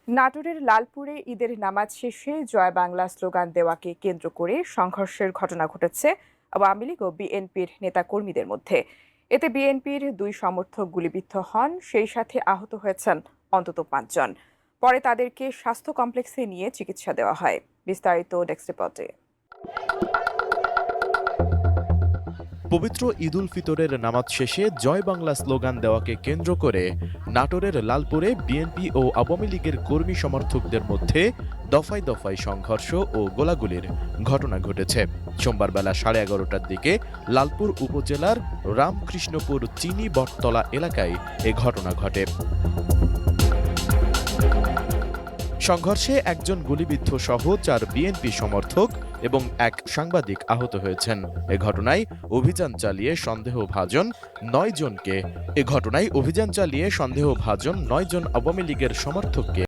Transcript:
নাটোরের লালপুরে ঈদের নামাজ শেষে জয় বাংলা স্লোগান দেওয়াকে কেন্দ্র করে সংঘর্ষের ঘটনা ঘটেছে আওয়ামী লীগ ও বিএনপির নেতাকর্মীদের মধ্যে। এতে বিএনপির দুই সমর্থক গুলিবিদ্ধ হন, সেই সাথে আহত হয়েছেন অন্তত 5 জন। পরে তাদেরকে স্বাস্থ্য কমপ্লেক্সে নিয়ে চিকিৎসা দেওয়া হয়। বিস্তারিত ডেস্ক রিপোর্টে। পবিত্র ঈদুল ফিতরের নামাজ শেষে জয় বাংলা স্লোগান দেওয়াকে কেন্দ্র করে নাটোরের লালপুরে বিএনপি ও আওয়ামী লীগের কর্মী সমর্থকদের মধ্যে দফায় দফায় সংঘর্ষ ও গোলাগুলির ঘটনা ঘটেছে। সোমবার বেলা 11:30টার দিকে লালপুর উপজেলার রামকৃষ্ণপুর চিনি বটতলা এলাকায় এ ঘটনা ঘটে। সংঘর্ষে একজন গুলিবিদ্ধ সহ 4 বিএনপি সমর্থক এবং এক সাংবাদিক আহত হয়েছেন। এ ঘটনায় অভিযান চালিয়ে সন্দেহভাজন 9 জন আওয়ামী লীগের সমর্থককে